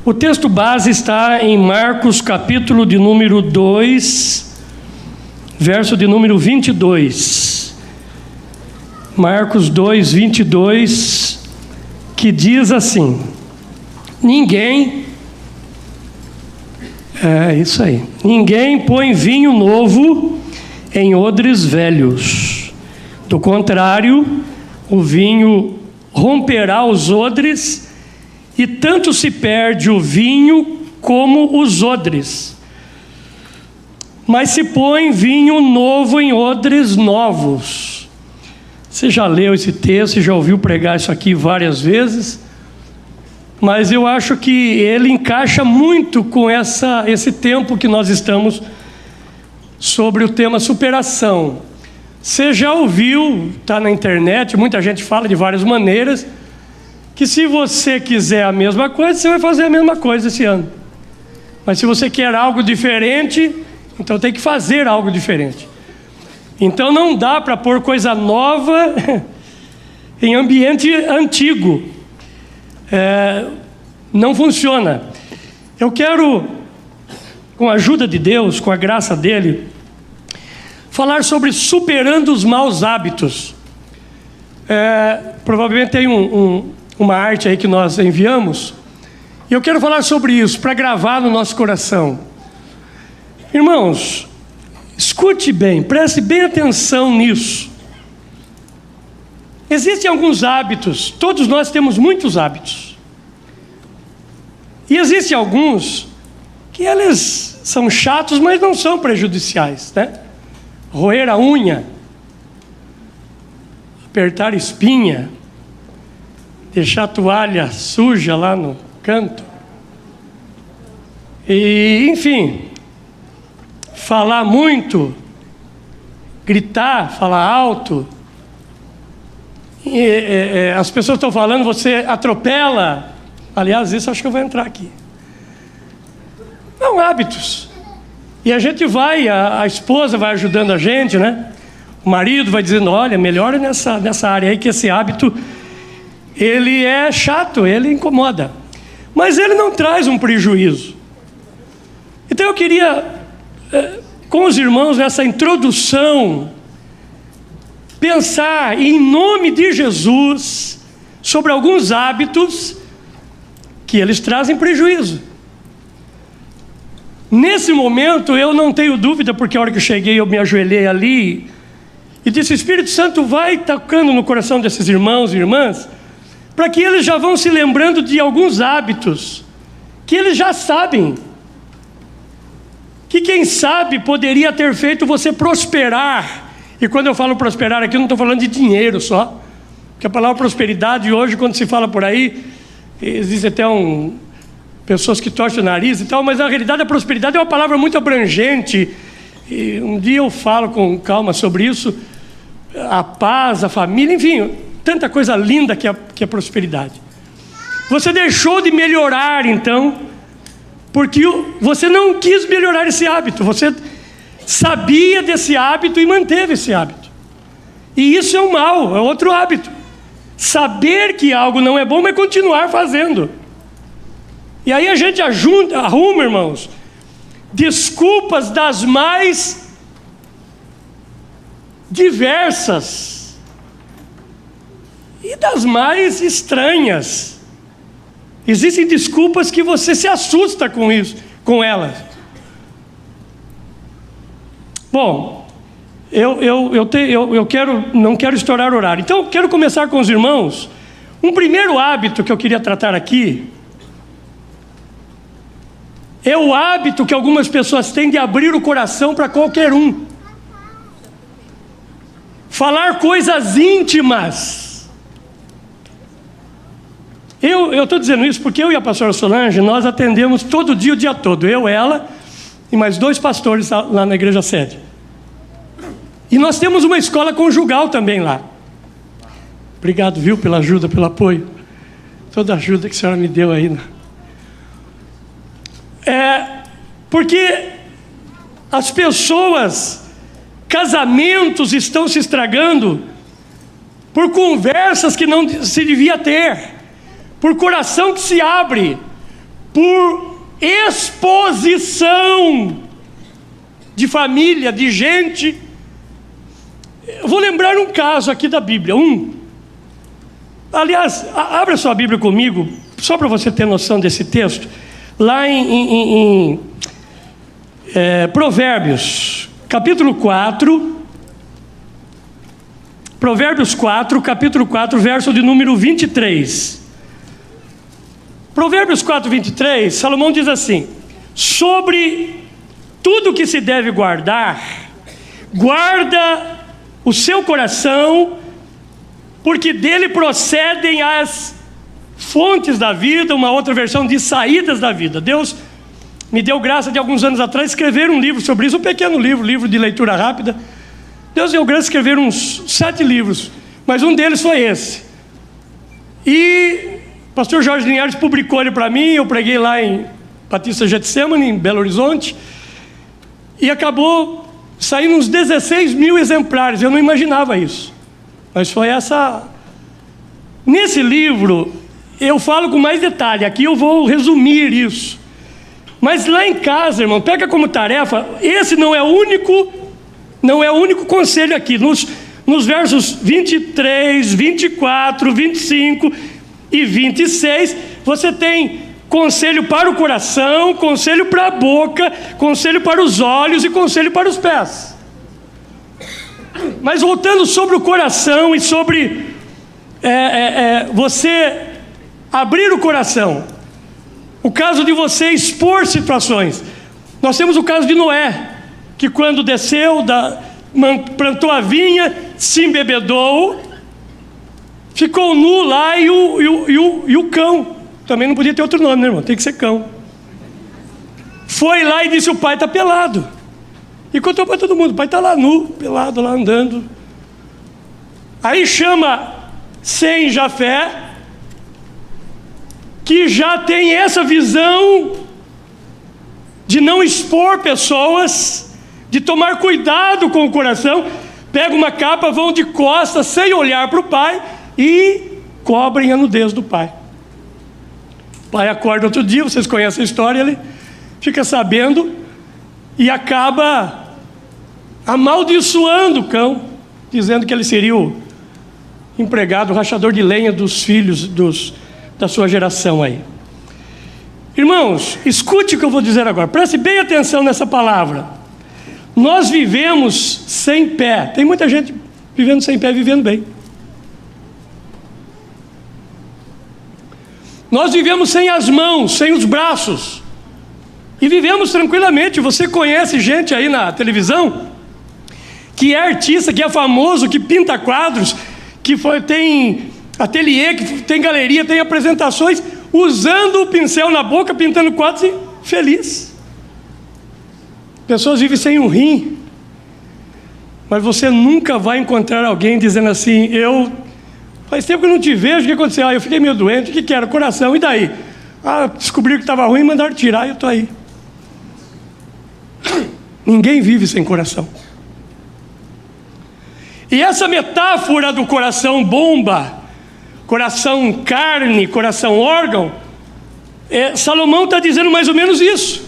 O texto base está em Marcos, capítulo de número 2, verso de número 22. Marcos 2, 22, que diz assim: ninguém põe vinho novo em odres velhos. Do contrário, o vinho romperá os odres, e tanto se perde o vinho como os odres. Mas se põe vinho novo em odres novos. Você já leu esse texto, já ouviu pregar isso aqui várias vezes, mas eu acho que ele encaixa muito com esse tempo que nós estamos sobre o tema superação. Você já ouviu, está na internet, muita gente fala de várias maneiras, que se você quiser a mesma coisa, você vai fazer a mesma coisa esse ano. Mas se você quer algo diferente, então tem que fazer algo diferente. Então não dá para pôr coisa nova em ambiente antigo. Não funciona. Eu quero, com a ajuda de Deus, com a graça dele, falar sobre superando os maus hábitos. Provavelmente tem uma arte aí que nós enviamos, e eu quero falar sobre isso, para gravar no nosso coração. Irmãos, escute bem, preste bem atenção nisso. Existem alguns hábitos, todos nós temos muitos hábitos, e existem alguns que eles são chatos, mas não são prejudiciais, né? Roer a unha, apertar espinha, deixar a toalha suja lá no canto, e enfim, falar muito, gritar, falar alto. As pessoas estão falando, você atropela. Aliás, isso acho que eu vou entrar aqui. São hábitos. E a gente vai, a esposa vai ajudando a gente, né? O marido vai dizendo, olha, melhora nessa área aí, que esse hábito, ele é chato, ele incomoda. Mas ele não traz um prejuízo. Então eu queria, com os irmãos, nessa introdução, pensar em nome de Jesus sobre alguns hábitos que eles trazem prejuízo. Nesse momento eu não tenho dúvida, porque a hora que eu cheguei eu me ajoelhei ali e disse, Espírito Santo vai tocando no coração desses irmãos e irmãs, para que eles já vão se lembrando de alguns hábitos que eles já sabem, que quem sabe poderia ter feito você prosperar. E quando eu falo prosperar aqui, eu não estou falando de dinheiro só, porque a palavra prosperidade hoje, quando se fala por aí, existe até pessoas que torcem o nariz e tal, mas na realidade a prosperidade é uma palavra muito abrangente, e um dia eu falo com calma sobre isso, a paz, a família, enfim, tanta coisa linda que é prosperidade. Você deixou de melhorar então, porque você não quis melhorar esse hábito, você sabia desse hábito e manteve esse hábito. E isso é um mal, é outro hábito. Saber que algo não é bom, mas continuar fazendo. E aí a gente arruma, irmãos, desculpas das mais diversas e das mais estranhas. Existem desculpas que você se assusta com isso, com elas. Bom, eu não quero estourar o horário. Então, eu quero começar com os irmãos. Um primeiro hábito que eu queria tratar aqui é o hábito que algumas pessoas têm de abrir o coração para qualquer um. Falar coisas íntimas. Eu estou dizendo isso porque eu e a pastora Solange, nós atendemos todo dia, o dia todo. Eu, ela e mais 2 pastores lá na igreja sede. E nós temos uma escola conjugal também lá. Obrigado, viu, pela ajuda, pelo apoio. Toda a ajuda que a senhora me deu aí, né? Porque as pessoas, casamentos estão se estragando por conversas que não se devia ter, por coração que se abre, por exposição de família, de gente. Eu vou lembrar um caso aqui da Bíblia. Aliás, abra sua Bíblia comigo, só para você ter noção desse texto. Lá em Provérbios, capítulo 4. Provérbios 4, capítulo 4, verso de número 23. Provérbios 4, 23, Salomão diz assim: sobre tudo que se deve guardar, guarda o seu coração, porque dele procedem as fontes da vida. Uma outra versão diz saídas da vida. Deus me deu graça de alguns anos atrás escrever um livro sobre isso, um pequeno livro de leitura rápida. Deus deu graça de escrever uns 7 livros, mas um deles foi esse. E o pastor Jorge Linhares publicou ele para mim. Eu preguei lá em Batista Getsemane, em Belo Horizonte, e acabou saindo uns 16 mil exemplares. Eu não imaginava isso, mas foi essa. Nesse livro eu falo com mais detalhe, aqui eu vou resumir isso. Mas lá em casa, irmão, pega como tarefa. Esse não é o único conselho aqui. Nos versos 23, 24, 25 e 26, você tem conselho para o coração, conselho para a boca, conselho para os olhos e conselho para os pés. Mas voltando sobre o coração e sobre você abrir o coração, o caso de você expor situações. Nós temos o caso de Noé, que quando desceu, plantou a vinha, se embebedou, ficou nu lá, e o cão, também não podia ter outro nome, né, irmão? Tem que ser cão. Foi lá e disse: o pai está pelado. E contou para todo mundo: o pai está lá nu, pelado, lá andando. Aí chama Sem, Jafé, que já tem essa visão de não expor pessoas, de tomar cuidado com o coração. Pega uma capa, vão de costas, sem olhar para o pai, e cobrem a nudez do pai. O pai acorda outro dia, vocês conhecem a história, ele fica sabendo e acaba amaldiçoando o cão, dizendo que ele seria o empregado, o rachador de lenha dos filhos da sua geração aí. Irmãos, escute o que eu vou dizer agora, preste bem atenção nessa palavra. Nós vivemos sem pé. Tem muita gente vivendo sem pé, vivendo bem. Nós vivemos sem as mãos, sem os braços, e vivemos tranquilamente. Você conhece gente aí na televisão que é artista, que é famoso, que pinta quadros, tem ateliê, que tem galeria, tem apresentações, usando o pincel na boca, pintando quadros, e feliz. Pessoas vivem sem um rim. Mas você nunca vai encontrar alguém dizendo assim: faz tempo que eu não te vejo, o que aconteceu? Eu fiquei meio doente, o que era? Coração, e daí? Descobriram que estava ruim, mandaram tirar e eu estou aí. Ninguém vive sem coração. E essa metáfora do coração bomba, coração carne, coração órgão, Salomão está dizendo mais ou menos isso.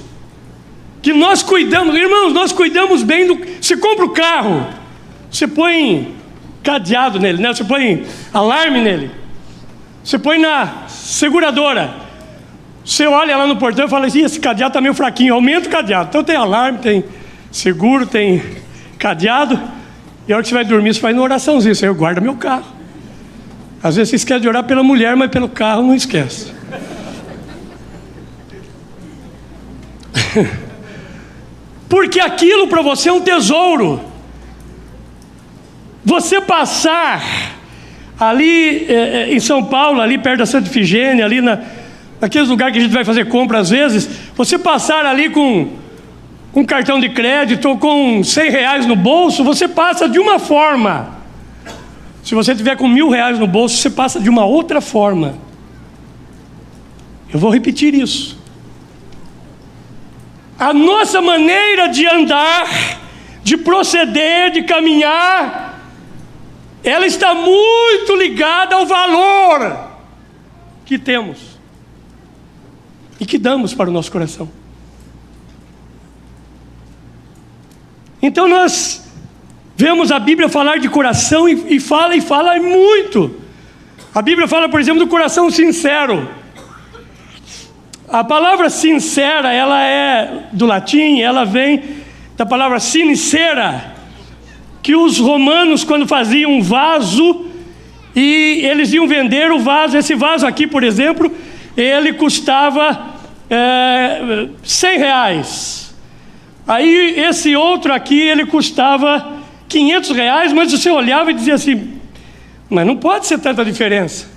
Que nós cuidamos, irmãos, nós cuidamos bem Você compra o carro, você põe cadeado nele, né? Você põe alarme nele, você põe na seguradora, você olha lá no portão e fala assim: esse cadeado está meio fraquinho, aumenta o cadeado. Então tem alarme, tem seguro, tem cadeado. E a hora que você vai dormir, você faz uma oraçãozinha: Senhor, guarda meu carro. Às vezes você esquece de orar pela mulher, mas pelo carro não esquece. Porque aquilo para você é um tesouro. Você passar ali em São Paulo, ali perto da Santa Ifigênia, ali naqueles lugares que a gente vai fazer compra às vezes, você passar ali com um cartão de crédito ou com R$100 no bolso, você passa de uma forma. Se você tiver com R$1.000 no bolso, você passa de uma outra forma. Eu vou repetir isso. A nossa maneira de andar, de proceder, de caminhar, ela está muito ligada ao valor que temos. e que damos para o nosso coração. Então nós vemos a Bíblia falar de coração e fala muito. A Bíblia fala, por exemplo, do coração sincero. A palavra sincera, ela é do latim, ela vem da palavra sincera, que os romanos, quando faziam um vaso, e eles iam vender o vaso, esse vaso aqui, por exemplo, ele custava 100 reais. Aí esse outro aqui, ele custava 500 reais, mas você olhava e dizia assim, mas não pode ser tanta diferença.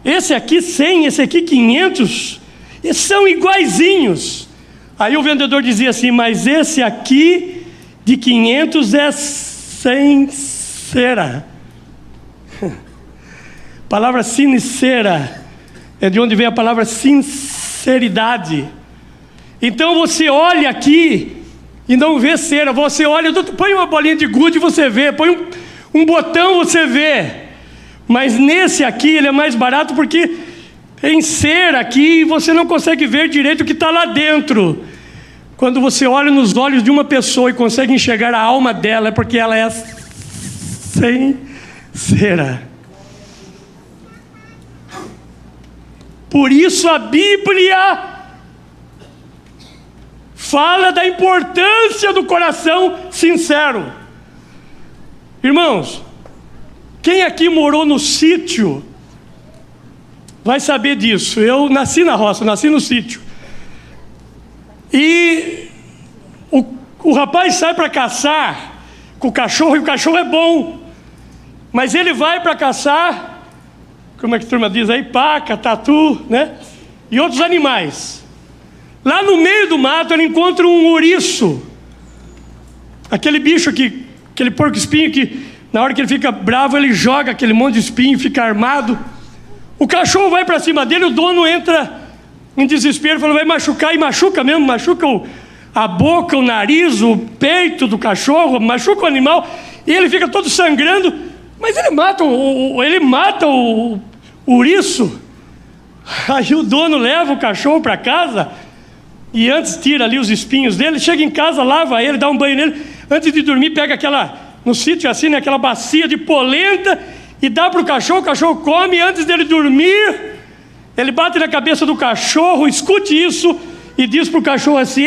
Esse aqui 100, esse aqui 500, eles são iguaizinhos. Aí o vendedor dizia assim, mas esse aqui de 500 é sem cera. A palavra sincera é de onde vem a palavra sinceridade. Então você olha aqui e não vê cera, você olha, põe uma bolinha de gude e você vê, põe um botão você vê, mas nesse aqui ele é mais barato porque em cera aqui você não consegue ver direito o que está lá dentro. Quando você olha nos olhos de uma pessoa e consegue enxergar a alma dela, é porque ela é sem cera. Por isso a Bíblia fala da importância do coração sincero. Irmãos, quem aqui morou no sítio vai saber disso. Eu nasci na roça, nasci no sítio. E o rapaz sai para caçar com o cachorro, e o cachorro é bom, mas ele vai para caçar, como é que a turma diz aí? Paca, tatu, né? E outros animais. Lá no meio do mato ele encontra um ouriço. Aquele bicho que, aquele porco espinho que na hora que ele fica bravo ele joga aquele monte de espinho, fica armado. O cachorro vai para cima dele, o dono entra em desespero, fala, vai machucar, e machuca mesmo, machuca a boca, o nariz, o peito do cachorro, machuca o animal, e ele fica todo sangrando, mas ele mata o ouriço. Aí o dono leva o cachorro para casa, e antes tira ali os espinhos dele, chega em casa, lava ele, dá um banho nele, antes de dormir pega aquela, no sítio assim, né, aquela bacia de polenta, e dá para o cachorro come, e antes dele dormir, ele bate na cabeça do cachorro, escute isso, e diz para o cachorro assim,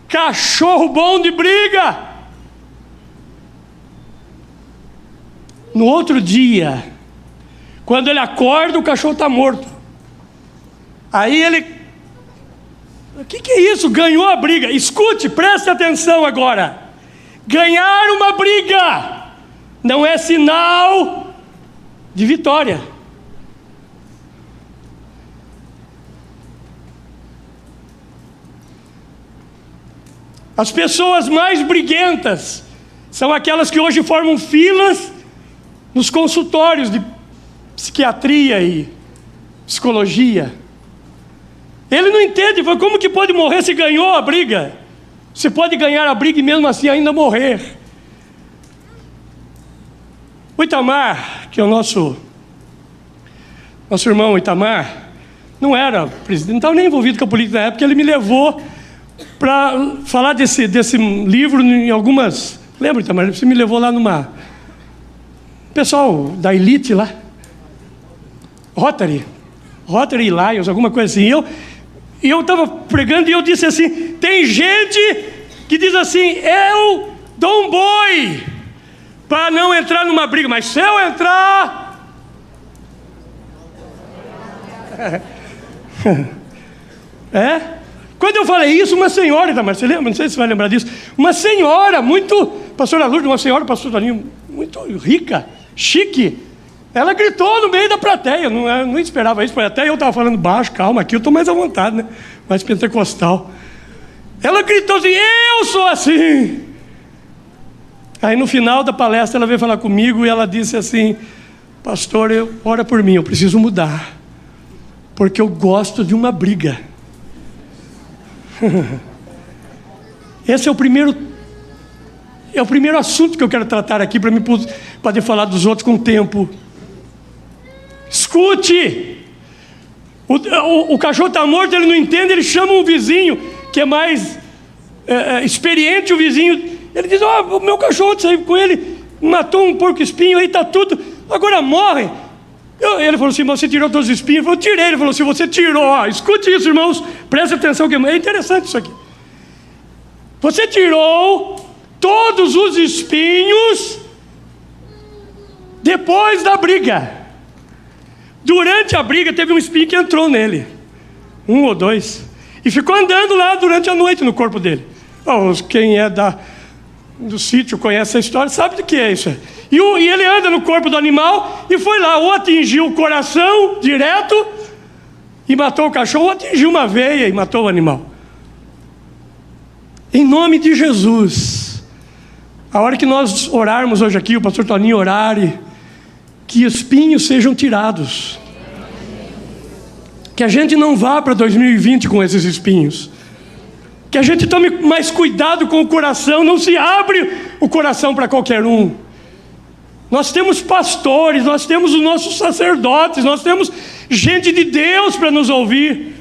cachorro bom de briga. No outro dia, quando ele acorda, o cachorro está morto. Aí ele, o que é isso? Ganhou a briga. Escute, preste atenção agora. Ganhar uma briga não é sinal de vitória. As pessoas mais briguentas são aquelas que hoje formam filas nos consultórios de psiquiatria e psicologia. Ele não entende, como que pode morrer se ganhou a briga? Você pode ganhar a briga e mesmo assim ainda morrer. O Itamar, que é o nosso irmão Itamar, não era presidente, não estava nem envolvido com a política na época, ele me levou para falar desse livro em algumas... Lembra, Itamar? Você me levou lá numa... Pessoal da elite lá, Rotary Lions, alguma coisa assim. E eu estava pregando e eu disse assim, tem gente que diz assim, eu dou um boi para não entrar numa briga, mas se eu entrar... Quando eu falei isso, uma senhora, Itamar, você lembra? Não sei se você vai lembrar disso. Uma senhora muito... Pastora Lourdes, uma senhora, pastor Toninho, muito rica, chique. Ela gritou no meio da plateia, não esperava isso. Até eu estava falando baixo, calma, aqui eu estou mais à vontade, né? Mais pentecostal. Ela gritou assim, eu sou assim. Aí no final da palestra ela veio falar comigo e ela disse assim, pastor, ora por mim, eu preciso mudar, porque eu gosto de uma briga. Esse é o primeiro assunto que eu quero tratar aqui, para me poder falar dos outros com tempo. Escute, O cachorro está morto, ele não entende, ele chama um vizinho que é mais experiente, o vizinho. Ele diz: o meu cachorro saiu com ele, matou um porco-espinho, aí está tudo, agora morre. Ele falou assim: mas você tirou todos os espinhos? Eu falei: tirei. Ele falou assim: você tirou, escute isso, irmãos, preste atenção, que é interessante isso aqui. Você tirou todos os espinhos depois da briga. Durante a briga teve um espinho que entrou nele, 1 ou 2, e ficou andando lá durante a noite no corpo dele. Quem é do sítio conhece a história, sabe do que é isso. E ele anda no corpo do animal e foi lá, ou atingiu o coração direto e matou o cachorro, ou atingiu uma veia e matou o animal. Em nome de Jesus, a hora que nós orarmos hoje aqui, o pastor Toninho orar, que espinhos sejam tirados, que a gente não vá para 2020 com esses espinhos, que a gente tome mais cuidado com o coração, não se abre o coração para qualquer um. Nós temos pastores, nós temos os nossos sacerdotes, nós temos gente de Deus para nos ouvir.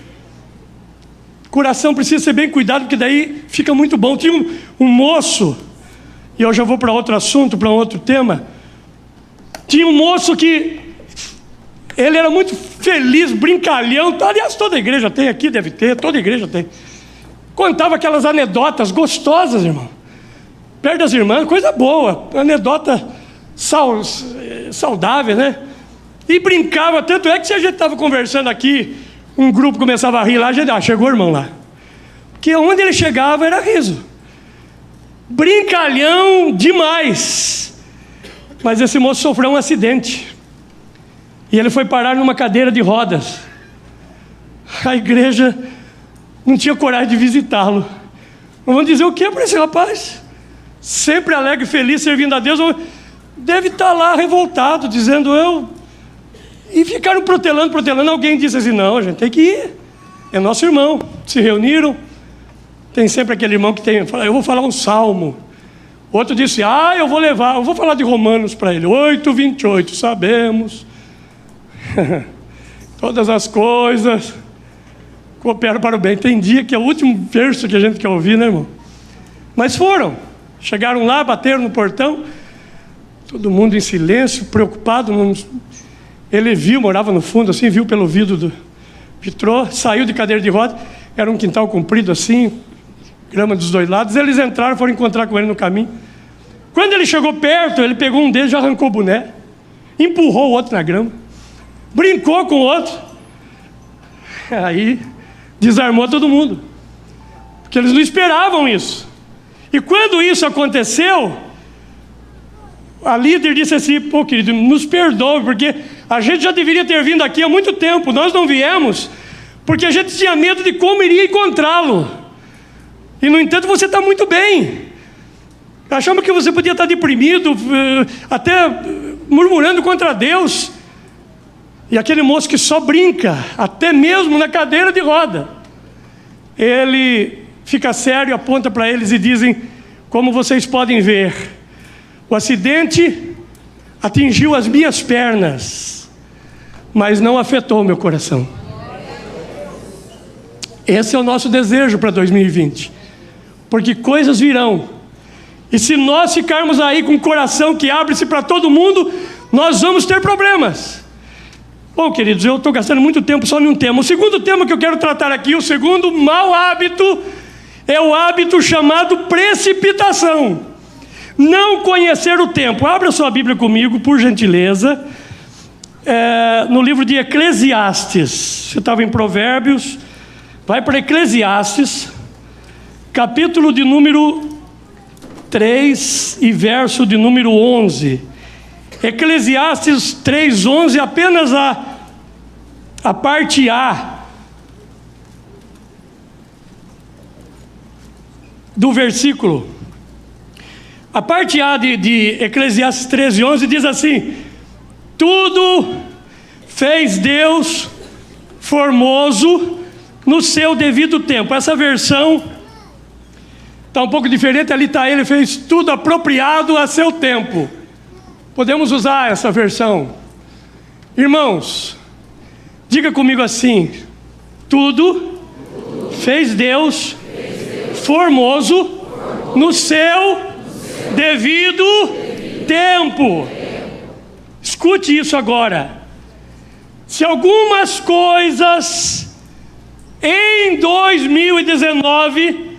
O coração precisa ser bem cuidado, porque daí fica muito bom. Tinha um moço, e eu já vou para outro assunto, para um outro tema. Tinha um moço que ele era muito feliz, brincalhão. Aliás, toda igreja tem aqui, deve ter, toda igreja tem. Contava aquelas anedotas gostosas, irmão, perto das irmãs, coisa boa, anedota saudável, né? E brincava, tanto é que se a gente estava conversando aqui, um grupo começava a rir lá, a gente, chegou o irmão lá. Porque onde ele chegava era riso. Brincalhão demais. Mas esse moço sofreu um acidente. E ele foi parar numa cadeira de rodas. A igreja não tinha coragem de visitá-lo. Vamos dizer o que para esse rapaz? Sempre alegre, feliz, servindo a Deus. Deve estar lá revoltado, dizendo E ficaram protelando. Alguém disse assim: não, a gente tem que ir, é nosso irmão. Se reuniram. Tem sempre aquele irmão que eu vou falar um salmo. Outro disse: eu vou falar de Romanos para ele, 8:28, sabemos todas as coisas cooperam para o bem. Tem dia que é o último verso que a gente quer ouvir, né, irmão? Mas chegaram lá, bateram no portão, todo mundo em silêncio, preocupado. Ele morava no fundo assim, viu pelo vidro do vitrô, saiu de cadeira de roda, era um quintal comprido assim, grama dos dois lados. Eles entraram, foram encontrar com ele no caminho. Quando ele chegou perto, ele pegou um deles, já arrancou o boné, empurrou o outro na grama, brincou com o outro. Aí desarmou todo mundo, porque eles não esperavam isso. E quando isso aconteceu, a líder disse assim: pô, querido, nos perdoe, porque a gente já deveria ter vindo aqui há muito tempo. Nós não viemos porque a gente tinha medo de como iria encontrá-lo. E no entanto você está muito bem. Achamos que você podia estar deprimido, até murmurando contra Deus. E aquele moço que só brinca, até mesmo na cadeira de roda, ele fica sério, aponta para eles e dizem: como vocês podem ver, o acidente atingiu as minhas pernas, mas não afetou o meu coração. Esse é o nosso desejo para 2020, porque coisas virão. E se nós ficarmos aí com o coração que abre-se para todo mundo, nós vamos ter problemas. Bom, queridos, eu estou gastando muito tempo só em um tema. O segundo tema que eu quero tratar aqui, o segundo mau hábito, é o hábito chamado precipitação. Não conhecer o tempo. Abra sua Bíblia comigo, por gentileza. No livro de Eclesiastes. Você estava em Provérbios, vai para Eclesiastes, capítulo de número 3 e verso de número 11. Eclesiastes 3:11, apenas a parte A do versículo. A parte A de Eclesiastes 13:11 diz assim: tudo fez Deus formoso no seu devido tempo. Essa versão está um pouco diferente, ali está: ele fez tudo apropriado a seu tempo. Podemos usar essa versão. Irmãos, Diga comigo assim: tudo fez Deus formoso no seu devido tempo. Escute isso agora. Se algumas coisas em 2019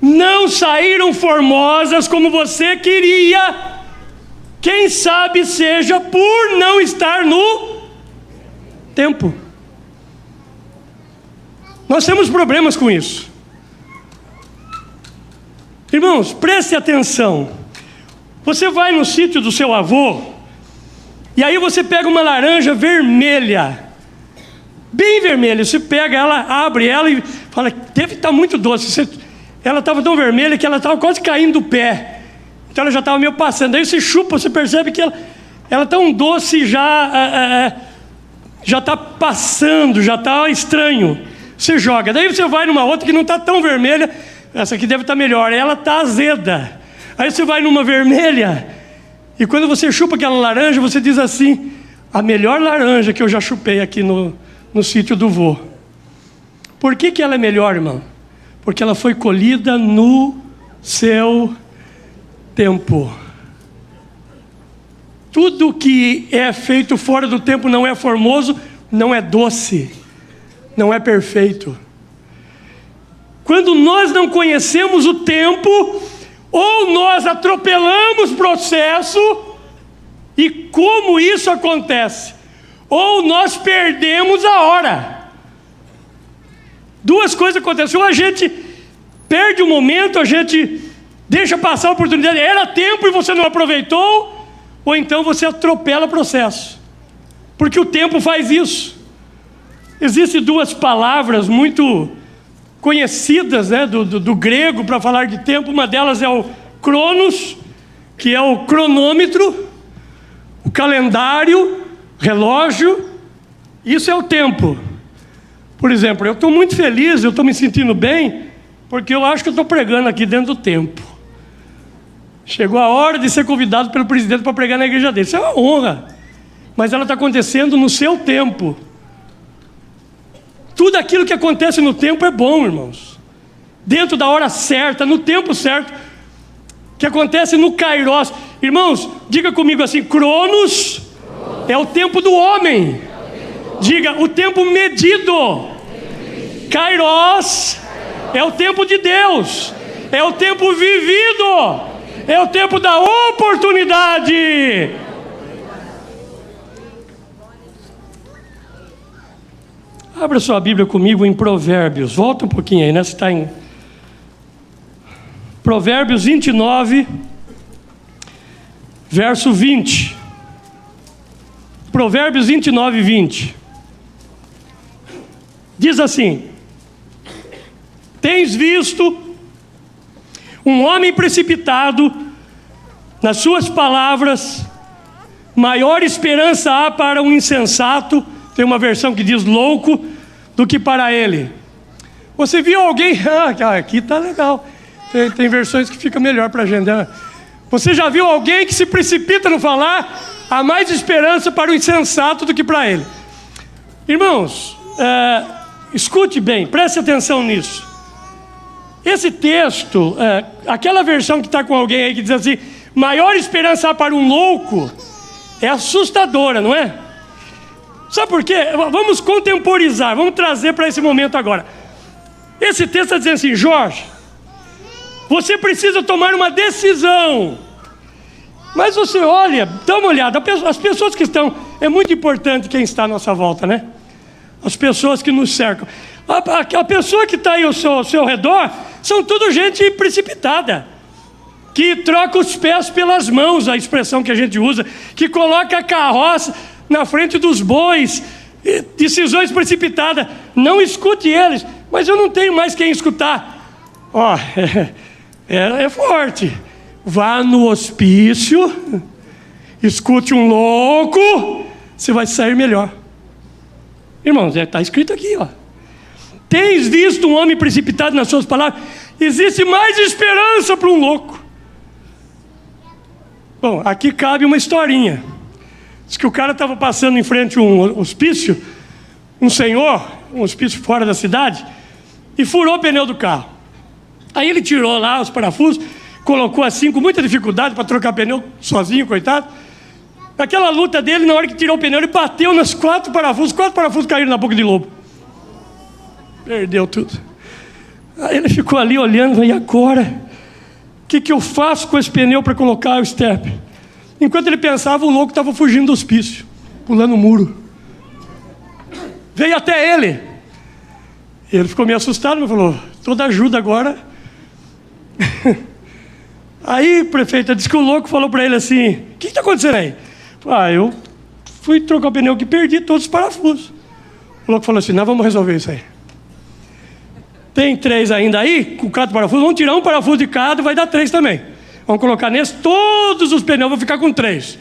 não saíram formosas como você queria, quem sabe seja por não estar no tempo. Nós temos problemas com isso. Irmãos, preste atenção. Você vai no sítio do seu avô, e aí você pega uma laranja vermelha, bem vermelha. Você pega ela, abre ela e fala: deve estar muito doce. Ela estava tão vermelha que ela estava quase caindo do pé. Então ela já estava meio passando. Aí você chupa, você percebe que ela está um doce já está passando, já está estranho. Você joga. Daí você vai numa outra que não está tão vermelha. Essa aqui deve estar melhor. Ela está azeda. Aí você vai numa vermelha, e quando você chupa aquela laranja, você diz assim: a melhor laranja que eu já chupei aqui no sítio do vô. Por que ela é melhor, irmão? Porque ela foi colhida no seu tempo. Tudo que é feito fora do tempo não é formoso, não é doce, não é perfeito. Quando nós não conhecemos o tempo, ou nós atropelamos o processo, e como isso acontece? Ou nós perdemos a hora. Duas coisas acontecem: ou a gente perde o momento, a gente deixa passar a oportunidade, era tempo e você não aproveitou, ou então você atropela o processo, porque o tempo faz isso. Existem duas palavras muito conhecidas, né, do grego para falar de tempo. Uma delas é o cronos, que é o cronômetro, o calendário, relógio. Isso é o tempo. Por exemplo, eu estou muito feliz, eu estou me sentindo bem, porque eu acho que eu estou pregando aqui dentro do tempo. Chegou a hora de ser convidado pelo presidente para pregar na igreja dele. Isso é uma honra, mas ela está acontecendo no seu tempo. Tudo aquilo que acontece no tempo é bom, irmãos. Dentro da hora certa, no tempo certo, que acontece no Kairos. Irmãos, diga comigo assim: Cronos é o tempo do homem. Diga: o tempo medido. Kairos é o tempo de Deus. É o tempo vivido. É o tempo da oportunidade. Abra sua Bíblia comigo em Provérbios. Volta um pouquinho aí, né? Você está em Provérbios 29, verso 20. Provérbios 29, 20. Diz assim: tens visto um homem precipitado nas suas palavras, maior esperança há para um insensato, tem uma versão que diz louco, do que para ele. Você viu alguém, aqui está legal, tem versões que fica melhor para a gente, né? Você já viu alguém que se precipita no falar? Há mais esperança para o insensato do que para ele. Irmãos, escute bem, preste atenção nisso. Esse texto, aquela versão que está com alguém aí que diz assim: maior esperança há para um louco, é assustadora, não é? Sabe por quê? Vamos contemporizar, vamos trazer para esse momento agora. Esse texto está dizendo assim: Jorge, você precisa tomar uma decisão. Mas você olha, dá uma olhada, as pessoas que estão, é muito importante quem está à nossa volta, né? As pessoas que nos cercam. A pessoa que está aí ao seu redor, são tudo gente precipitada, que troca os pés pelas mãos, a expressão que a gente usa, que coloca a carroça na frente dos bois, decisões precipitadas. Não escute eles, mas eu não tenho mais quem escutar. É forte. Vá no hospício, escute um louco, você vai sair melhor. Irmãos, está escrito aqui, ó. Tens visto um homem precipitado nas suas palavras? Existe mais esperança para um louco. Bom, aqui cabe uma historinha. Diz que o cara estava passando em frente a um hospício, um senhor, um hospício fora da cidade, e furou o pneu do carro. Aí ele tirou lá os parafusos, colocou assim com muita dificuldade para trocar pneu sozinho, coitado. Aquela luta dele, na hora que tirou o pneu, ele bateu nos 4 parafusos caíram na boca de lobo. Perdeu tudo. Aí ele ficou ali olhando, e agora? O que eu faço com esse pneu para colocar o step? Enquanto ele pensava, o louco estava fugindo do hospício, pulando o muro. Veio até ele. Ele ficou meio assustado, mas falou, toda ajuda agora. Aí, prefeita, disse que o louco falou para ele assim, o que está acontecendo aí? Eu fui trocar o pneu que perdi todos os parafusos. O louco falou assim, nós vamos resolver isso aí. Tem 3 ainda aí, com 4 parafusos, vamos tirar um parafuso de cada, vai dar 3 também. Vamos colocar nesse, todos os pneus vão ficar com 3.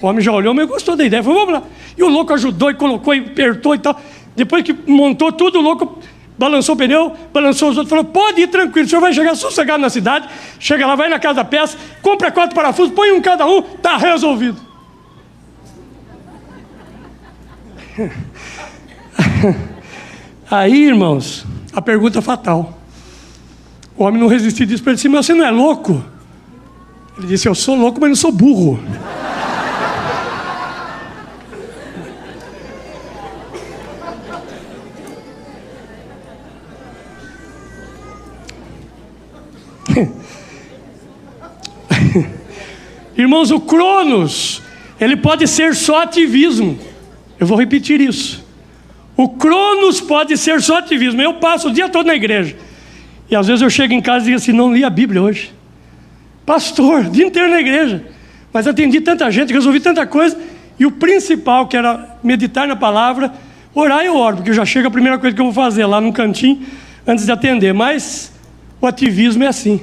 O homem já olhou, mas gostou da ideia, falou, vamos lá. E o louco ajudou e colocou e apertou e tal. Depois que montou tudo, o louco balançou o pneu, balançou os outros, falou, pode ir tranquilo, o senhor vai chegar sossegado na cidade, chega lá, vai na casa da peça, compra 4 parafusos, põe um cada um, está resolvido. Aí, irmãos, a pergunta fatal. O homem não resistiu e disse para ele assim, mas você não é louco? Ele disse, eu sou louco, mas não sou burro. Irmãos, o Cronos, ele pode ser só ativismo. Eu vou repetir isso. O Cronos pode ser só ativismo. Eu passo o dia todo na igreja. E às vezes eu chego em casa e digo assim, não li a Bíblia hoje. Pastor, o dia inteiro na igreja. Mas atendi tanta gente, resolvi tanta coisa. E o principal, que era meditar na palavra, orar eu oro, porque já chega a primeira coisa que eu vou fazer lá no cantinho, antes de atender. Mas o ativismo é assim.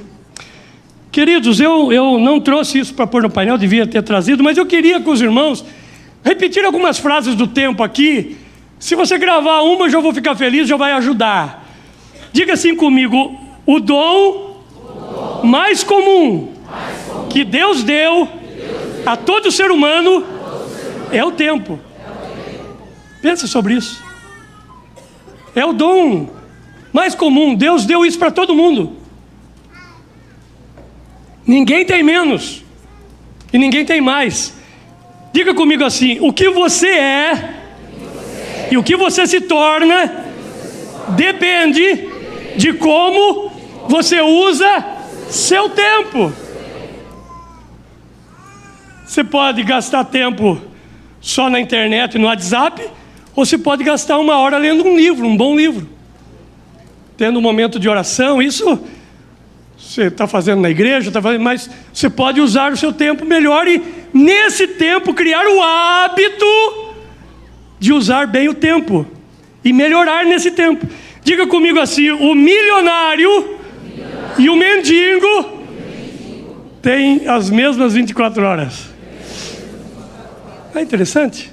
Queridos, eu não trouxe isso para pôr no painel, devia ter trazido, mas eu queria com os irmãos repetir algumas frases do tempo aqui. Se você gravar uma, eu já vou ficar feliz, já vai ajudar. Diga assim comigo, o dom mais comum que Deus deu a todo ser humano é o tempo. Pensa sobre isso. É o dom mais comum, Deus deu isso para todo mundo. Ninguém tem menos e ninguém tem mais. Diga comigo assim, o que você é e o que você se torna depende de como você usa seu tempo. Você pode gastar tempo só na internet e no WhatsApp, ou você pode gastar 1 hora lendo um livro, um bom livro, tendo um momento de oração. Isso você está fazendo na igreja, mas você pode usar o seu tempo melhor e nesse tempo criar o hábito de usar bem o tempo e melhorar nesse tempo. Diga comigo assim, o milionário e o mendigo têm as mesmas 24 horas. É interessante.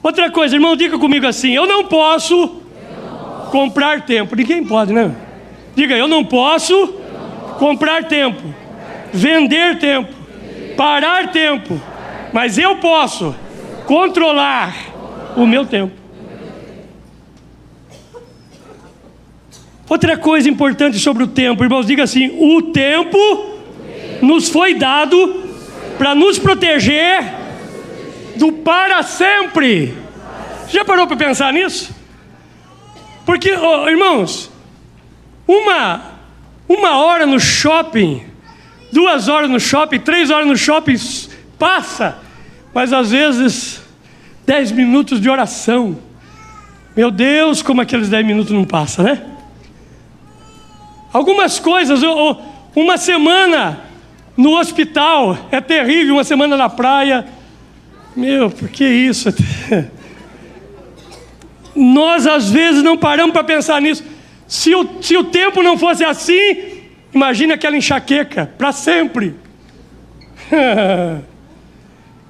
Outra coisa, irmão, diga comigo assim, eu não posso comprar tempo. Ninguém pode, né? Diga, eu não posso comprar tempo, vender tempo, parar tempo, mas eu posso controlar o meu tempo. Outra coisa importante sobre o tempo, irmãos, diga assim, o tempo nos foi dado para nos proteger do para sempre. Já parou para pensar nisso? Porque, irmãos, uma hora no shopping, 2 horas no shopping, 3 horas no shopping passa, mas às vezes 10 minutos de oração. Meu Deus, como aqueles 10 minutos não passam, né? Algumas coisas, uma semana no hospital é terrível, uma semana na praia. Meu, por que isso? Nós às vezes não paramos para pensar nisso. Se o tempo não fosse assim, imagine aquela enxaqueca, para sempre.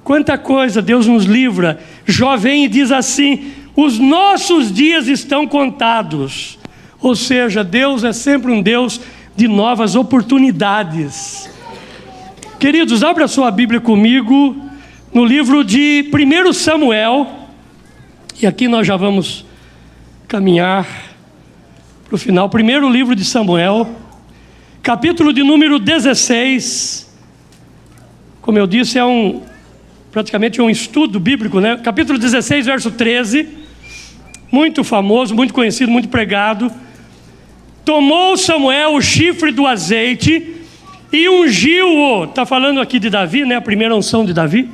Quanta coisa Deus nos livra. Jó vem e diz assim, os nossos dias estão contados. Ou seja, Deus é sempre um Deus de novas oportunidades. Queridos, abra sua Bíblia comigo no livro de 1 Samuel, E aqui nós já vamos caminhar para o final. Primeiro livro de Samuel, capítulo de número 16. Como eu disse, praticamente um estudo bíblico, né? Capítulo 16, verso 13. Muito famoso, muito conhecido, muito pregado. Tomou Samuel o chifre do azeite e ungiu-o. Está falando aqui de Davi, né? A primeira unção de Davi.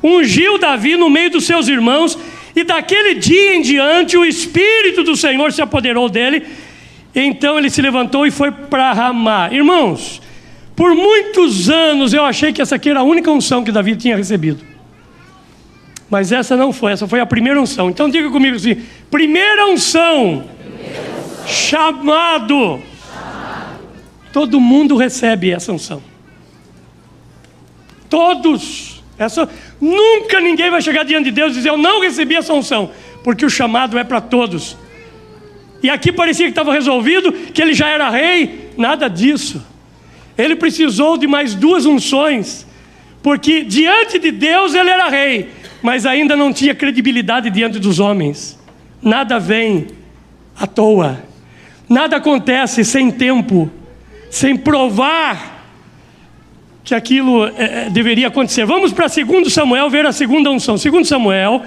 Ungiu Davi no meio dos seus irmãos, e daquele dia em diante o Espírito do Senhor se apoderou dele. Então ele se levantou e foi para Ramá. Irmãos, por muitos anos eu achei que essa aqui era a única unção que Davi tinha recebido. Mas essa não foi, essa foi a primeira unção. Então diga comigo assim: primeira unção. Chamado. Todo mundo recebe essa unção. Todos. Nunca ninguém vai chegar diante de Deus e dizer: eu não recebi essa unção, porque o chamado é para todos. E aqui parecia que estava resolvido, que ele já era rei. Nada disso. Ele precisou de mais 2 unções, porque diante de Deus ele era rei, mas ainda não tinha credibilidade diante dos homens. Nada vem à toa. Nada acontece sem tempo, sem provar que aquilo deveria acontecer. Vamos para 2 Samuel ver a segunda unção. 2 Samuel,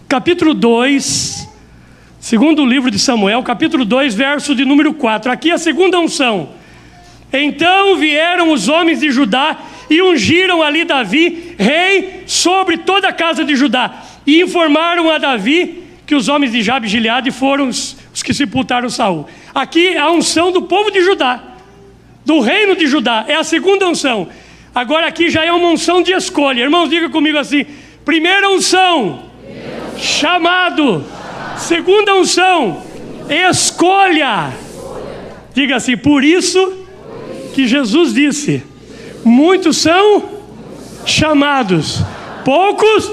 capítulo 2, segundo livro de Samuel, capítulo 2, verso de número 4. Aqui a segunda unção. Então vieram os homens de Judá e ungiram ali Davi, rei sobre toda a casa de Judá. E informaram a Davi que os homens de Jabe e Gileade foram os que sepultaram Saul. Aqui a unção do povo de Judá, do reino de Judá, é a segunda unção. Agora aqui já é uma unção de escolha. Irmãos, diga comigo assim: primeira unção, chamado. Segunda unção, escolha. Diga assim: por isso que Jesus disse: muitos são chamados, poucos.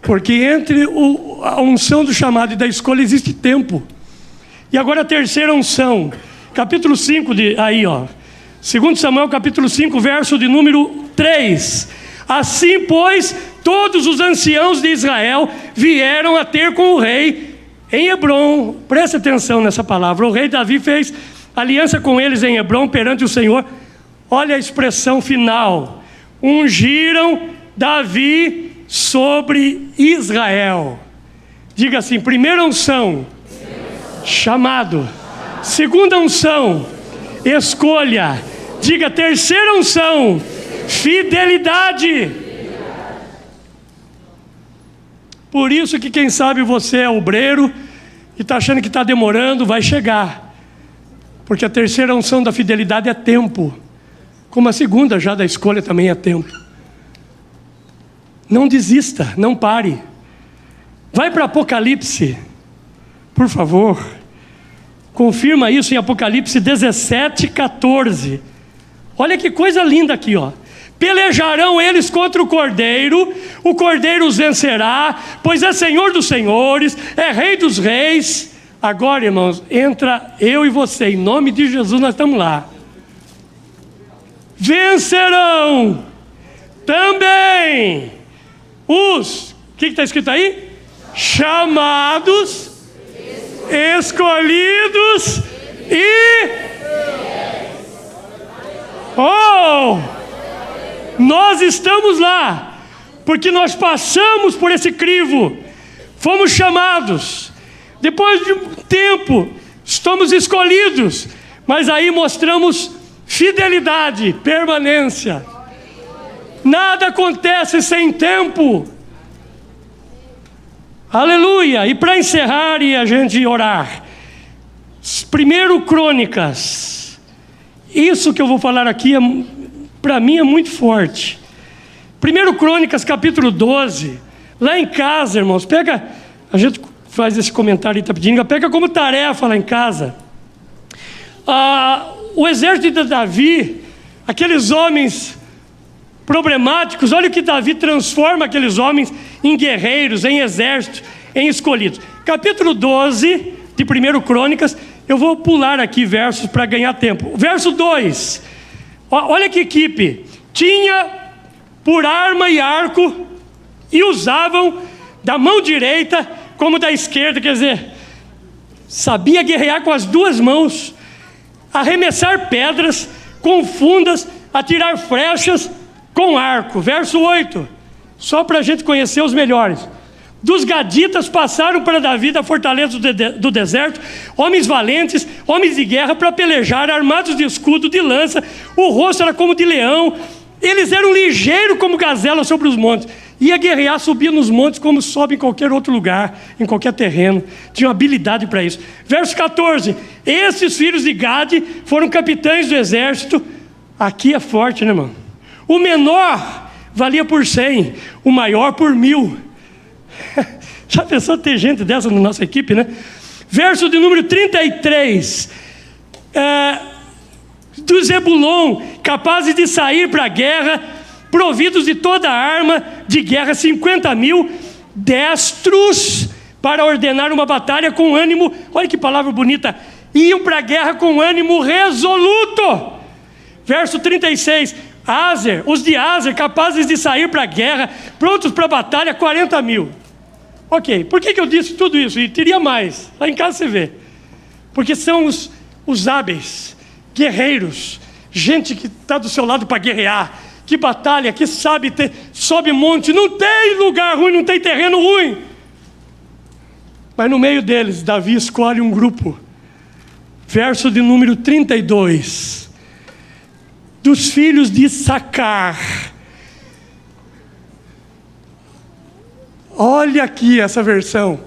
Porque entre a unção do chamado e da escolha existe tempo. E agora a terceira unção, capítulo 5 2 Samuel capítulo 5, verso de número 3. Assim, pois, todos os anciãos de Israel vieram a ter com o rei em Hebrom. Preste atenção nessa palavra. O rei Davi fez aliança com eles em Hebrom perante o Senhor. Olha a expressão final: ungiram Davi sobre Israel. Diga assim: primeira unção, chamado. Segunda unção, escolha. Diga: terceira unção, fidelidade. Por isso que quem sabe você é obreiro e está achando que está demorando, vai chegar. Porque a terceira unção da fidelidade é tempo, como a segunda já da escolha também é tempo. Não desista, não pare. Vai para Apocalipse, por favor. Confirma isso em Apocalipse 17, 14. Olha que coisa linda aqui, ó. Pelejarão eles contra o Cordeiro os vencerá, pois é Senhor dos senhores, é Rei dos reis. Agora, irmãos, entra eu e você, em nome de Jesus, nós estamos lá. Vencerão também os, o que está escrito aí? Chamados, escolhidos e... nós estamos lá, porque nós passamos por esse crivo, fomos chamados, depois de um tempo, estamos escolhidos, mas aí mostramos fidelidade, permanência. Nada acontece sem tempo. Aleluia. E para encerrar e a gente orar, 1 Crônicas, isso que eu vou falar aqui para mim é muito forte. 1 Crônicas capítulo 12. Lá em casa, irmãos, pega, a gente faz esse comentário aí, tá pedindo, pega como tarefa lá em casa. O exército de Davi, aqueles homens problemáticos, olha o que Davi transforma aqueles homens em guerreiros, em exércitos, em escolhidos. Capítulo 12 de 1 Crônicas, eu vou pular aqui versos para ganhar tempo. Verso 2, olha que equipe: tinha por arma e arco e usavam da mão direita como da esquerda, quer dizer, sabia guerrear com as duas mãos, arremessar pedras com fundas, atirar flechas com arco. Verso 8, só para a gente conhecer os melhores. Dos gaditas passaram para Davi da fortaleza do deserto, homens valentes, homens de guerra para pelejar, armados de escudo, de lança, o rosto era como de leão, eles eram ligeiros como gazela sobre os montes. Ia guerrear, subia nos montes como sobe em qualquer outro lugar, em qualquer terreno. Tinha habilidade para isso. Verso 14, esses filhos de Gade foram capitães do exército. Aqui é forte, né, irmão? O menor valia por 100, o maior por 1000. Já pensou ter gente dessa na nossa equipe, né? Verso de número 33. Do Zebulon, capazes de sair para a guerra, providos de toda a arma de guerra, 50.000, destros para ordenar uma batalha com ânimo. Olha que palavra bonita. Iam para a guerra com ânimo resoluto. Verso 36. Azer, os de Azer, capazes de sair para a guerra, prontos para a batalha, 40.000. Ok, por que eu disse tudo isso? E teria mais, lá em casa você vê. Porque são os hábeis, guerreiros, gente que está do seu lado para guerrear, que batalha, que sabe ter, sobe monte, não tem lugar ruim, não tem terreno ruim. Mas no meio deles, Davi escolhe um grupo. Verso de número 32. Dos filhos de Issacar. Olha aqui essa versão.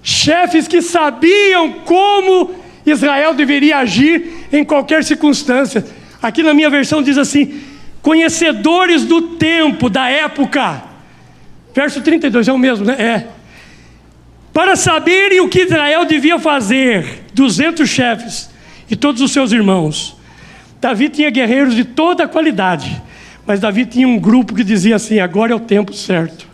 Chefes que sabiam como Israel deveria agir em qualquer circunstância. Aqui na minha versão diz assim: conhecedores do tempo, da época. Verso 32, é o mesmo, né? É. Para saberem o que Israel devia fazer, 200 chefes e todos os seus irmãos. Davi tinha guerreiros de toda a qualidade, mas Davi tinha um grupo que dizia assim: agora é o tempo certo.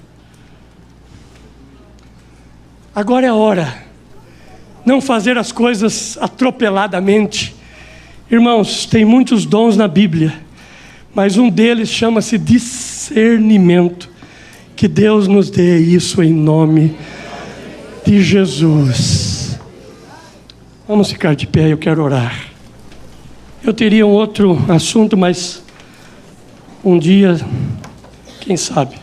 Agora é a hora. Não fazer as coisas atropeladamente. Irmãos, tem muitos dons na Bíblia, mas um deles chama-se discernimento. Que Deus nos dê isso em nome de Jesus. Vamos ficar de pé, eu quero orar. Eu teria um outro assunto, mas um dia, quem sabe.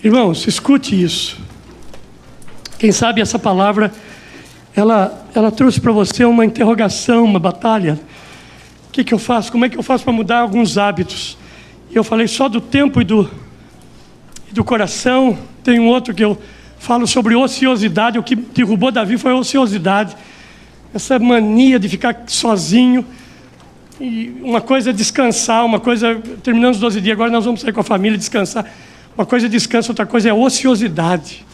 Irmãos, escute isso. Quem sabe essa palavra, ela trouxe para você uma interrogação, uma batalha. O que eu faço? Como é que eu faço para mudar alguns hábitos? E eu falei só do tempo e do coração. Tem um outro que eu falo sobre ociosidade. O que derrubou Davi foi a ociosidade. Essa mania de ficar sozinho. E uma coisa é descansar, uma coisa... Terminamos os 12 dias, agora nós vamos sair com a família descansar. Uma coisa é descanso, outra coisa é ociosidade.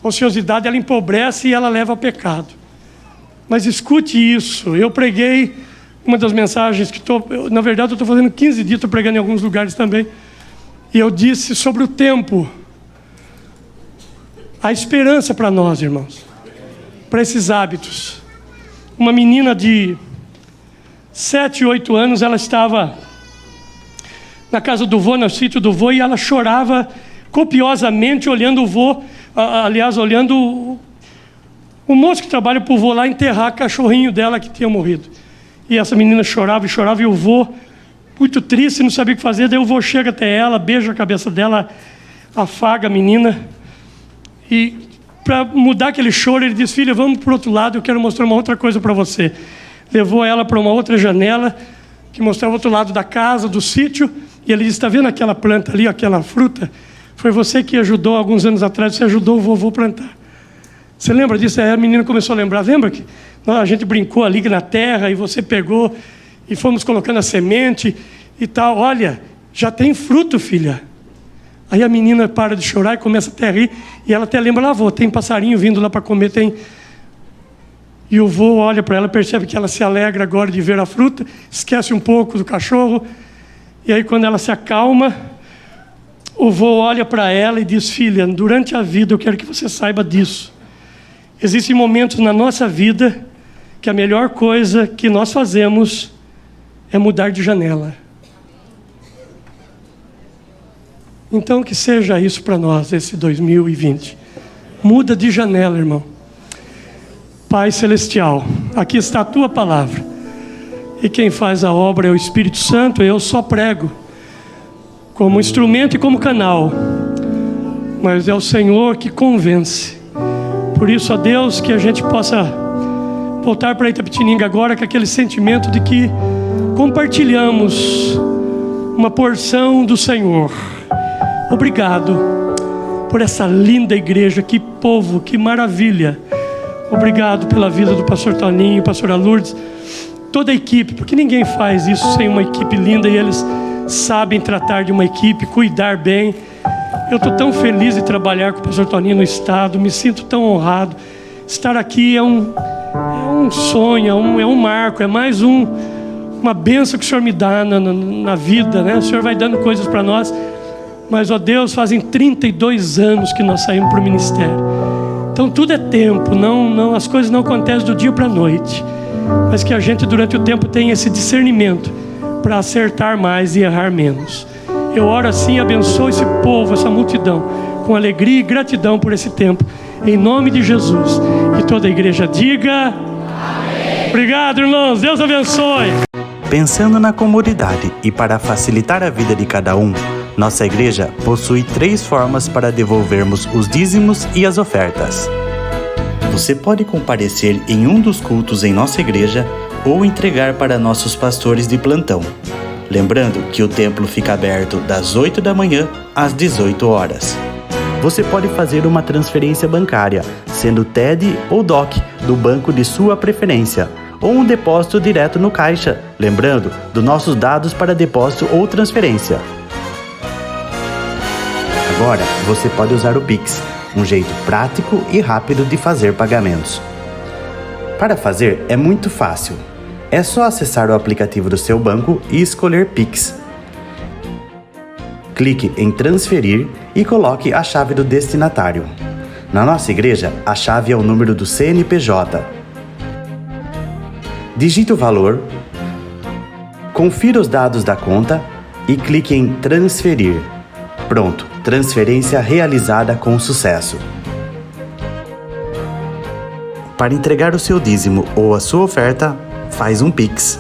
A ociosidade, ela empobrece e ela leva ao pecado. Mas escute isso. Eu preguei uma das mensagens que na verdade eu estou fazendo 15 dias, estou pregando em alguns lugares também. E eu disse sobre o tempo. A esperança para nós, irmãos. Para esses hábitos. Uma menina de 7, 8 anos, ela estava na casa do vô, no sítio do vô, e ela chorava copiosamente olhando o vô, olhando o moço que trabalha para o vô lá enterrar cachorrinho dela que tinha morrido. E essa menina chorava e o vô, muito triste, não sabia o que fazer. Daí o vô chega até ela, beija a cabeça dela, afaga a menina. E para mudar aquele choro, ele diz: filha, vamos para o outro lado, eu quero mostrar uma outra coisa para você. Levou ela para uma outra janela, que mostrava o outro lado da casa, do sítio. E ele disse: está vendo aquela planta ali, aquela fruta? Foi você que ajudou alguns anos atrás, você ajudou o vovô a plantar. Você lembra disso? Aí a menina começou a lembrar. Lembra que a gente brincou ali na terra e você pegou e fomos colocando a semente e tal. Olha, já tem fruto, filha. Aí a menina para de chorar e começa até a rir. E ela até lembra: lá, vô, tem passarinho vindo lá para comer, tem. E o vô olha para ela, percebe que ela se alegra agora de ver a fruta, esquece um pouco do cachorro. E aí quando ela se acalma, o vô olha para ela e diz: filha, durante a vida eu quero que você saiba disso. Existem momentos na nossa vida que a melhor coisa que nós fazemos é mudar de janela. Então que seja isso para nós, esse 2020. Muda de janela, irmão. Pai Celestial, aqui está a Tua palavra. E quem faz a obra é o Espírito Santo, eu só prego como instrumento e como canal. Mas é o Senhor que convence. Por isso, ó Deus, que a gente possa voltar para Itapetininga agora com aquele sentimento de que compartilhamos uma porção do Senhor. Obrigado por essa linda igreja, que povo, que maravilha. Obrigado pela vida do pastor Toninho, pastora Lourdes, toda a equipe, porque ninguém faz isso sem uma equipe linda e eles sabem tratar de uma equipe, cuidar bem. Eu estou tão feliz de trabalhar com o pastor Toninho no estado, me sinto tão honrado. Estar aqui é um sonho, é um marco, é mais uma bênção que o Senhor me dá na vida, né? O Senhor vai dando coisas para nós, mas, ó Deus, fazem 32 anos que nós saímos para o ministério. Então tudo é tempo, não, as coisas não acontecem do dia para a noite, mas que a gente durante o tempo tenha esse discernimento para acertar mais e errar menos. Eu oro assim, abençoo esse povo, essa multidão, com alegria e gratidão por esse tempo, em nome de Jesus. E toda a igreja diga amém. Obrigado, irmãos, Deus abençoe. Pensando na comunidade e para facilitar a vida de cada um, nossa igreja possui 3 formas para devolvermos os dízimos e as ofertas. Você pode comparecer em um dos cultos em nossa igreja ou entregar para nossos pastores de plantão. Lembrando que o templo fica aberto das 8 da manhã às 18 horas. Você pode fazer uma transferência bancária, sendo TED ou DOC, do banco de sua preferência, ou um depósito direto no caixa, lembrando dos nossos dados para depósito ou transferência. Agora, você pode usar o Pix, um jeito prático e rápido de fazer pagamentos. Para fazer, é muito fácil. É só acessar o aplicativo do seu banco e escolher Pix. Clique em transferir e coloque a chave do destinatário. Na nossa igreja, a chave é o número do CNPJ. Digite o valor, confira os dados da conta e clique em transferir. Pronto, transferência realizada com sucesso. Para entregar o seu dízimo ou a sua oferta, faz um Pix.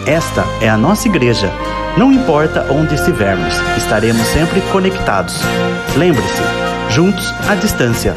Esta é a nossa igreja. Não importa onde estivermos, estaremos sempre conectados. Lembre-se, juntos à distância.